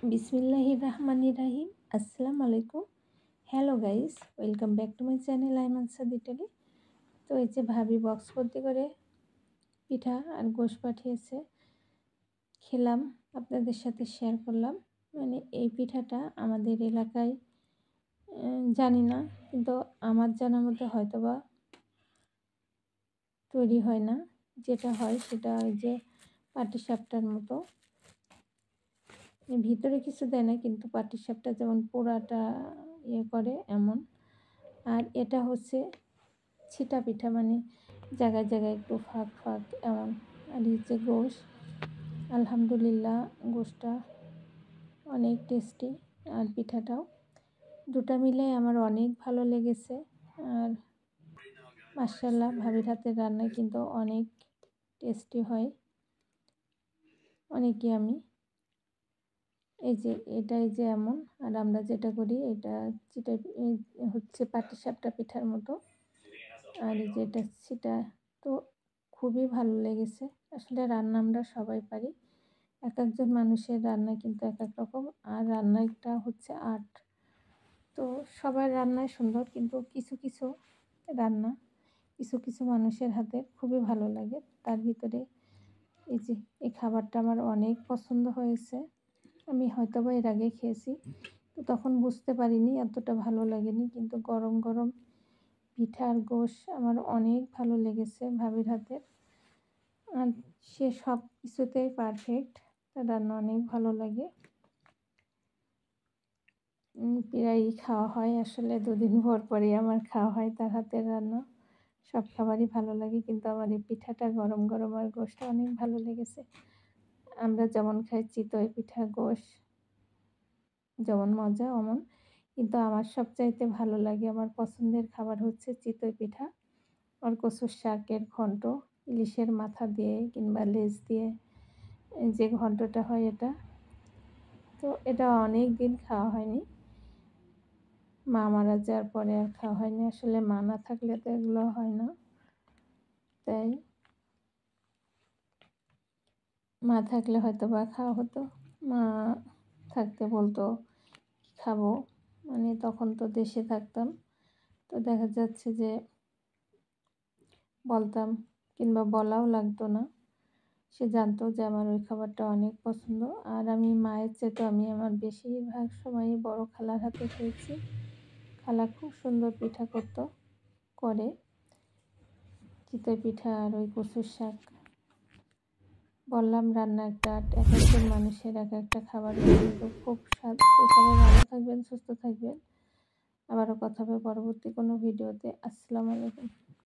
বিসমিল্লাহির রহমানির রাহিম। আসসালামু আলাইকুম। Hello guys, welcome back to my channel Aiman Saad Italy. তো এই যে ভাবি বক্স ভর্তি করে পিঠা আর গোশ পাঠিয়েছে, খেলাম, আপনাদের সাথে শেয়ার করলাম। মানে এই পিঠাটা আমাদের এলাকায় জানি না, কিন্তু আমার জানার মধ্যে হয়তোবা তৈরি হয় না। যেটা হয় সেটা ওই যে পাটিসাপটার মতো, ভিতরে কিছু দেয় না, কিন্তু পাটিসাপটা যেমন পোড়াটা করে এমন। আর এটা হচ্ছে ছিটা পিঠা, মানে জায়গায় জায়গায় একটু ফাঁক ফাঁক এমন। আর হচ্ছে গোশ, আলহামদুলিল্লাহ গোশটা অনেক টেস্টি, আর পিঠাটাও, দুটা মিলে আমার অনেক ভালো লেগেছে। আর মাশাআল্লাহ ভাবির হাতের রান্না কিন্তু অনেক টেস্টি হয়, অনেকই আমি এই যে এটাই যে এমন। আর আমরা যেটা করি এটা চিটা হচ্ছে পাটিসাপটা পিঠার মতো। আর এই যে এটা ছিটা, তো খুবই ভালো লেগেছে। আসলে রান্না আমরা সবাই পারি, এক একজন মানুষের রান্না কিন্তু এক এক রকম, আর রান্নাটা হচ্ছে আর্ট। তো সবার রান্নাই সুন্দর, কিন্তু কিছু কিছু রান্না কিছু কিছু মানুষের হাতে খুবই ভালো লাগে। তার ভিতরে এই যে এই খাবারটা আমার অনেক পছন্দ হয়েছে। আমি হয়তোবা এর আগে খেয়েছি, তো তখন বুঝতে পারিনি, এতটা ভালো লাগেনি। কিন্তু গরম গরম পিঠা আর গোশ আমার অনেক ভালো লেগেছে ভাবির হাতের। আর সে সব কিছুতেই পারফেক্ট, তার রান্না অনেক ভালো লাগে। প্রায়ই খাওয়া হয়, আসলে দুদিন পর পরই আমার খাওয়া হয় তার হাতের রান্না। সব খাবারই ভালো লাগে, কিন্তু আমার এই পিঠাটা গরম গরম আর গোশটা অনেক ভালো লেগেছে। আমরা যেমন খাই চিতই পিঠা গোশ যেমন মজা অমন, কিন্তু আমার সবচাইতে ভালো লাগে, আমার পছন্দের খাবার হচ্ছে চিতই পিঠা আর কচুর শাকের ঘন্ট, ইলিশের মাথা দিয়ে কিংবা লেজ দিয়ে যে ঘন্টটা হয় এটা। তো এটা অনেক দিন খাওয়া হয়নি, মা মারা যাওয়ার পরে আর খাওয়া হয়নি। আসলে মা না থাকলে তো এগুলো হয় না, তাই মা থাকলে হয়তো বা খাওয়া হতো। মা থাকতে বলতো খাবো, মানে তখন তো দেশে থাকতাম, তো দেখা যাচ্ছে যে বলতাম, কিংবা বলাও লাগতো না, সে জানতো যে আমার ওই খাবারটা অনেক পছন্দ। আর আমি মায়ের চেয়ে আমি আমার বেশিরভাগ সময়ই বড় খালার হাতে খেয়েছি। খালা খুব সুন্দর পিঠা করে চিতই পিঠা আর ওই কচুর শাক। বললাম রান্না একটা আর্ট, এক একজন মানুষের এক একটা খাবার কিন্তু খুব স্বাদ। সবাই ভালো থাকবেন, সুস্থ থাকবেন। আবারও কথা হবে পরবর্তী কোনো ভিডিওতে। আসসালামু আলাইকুম।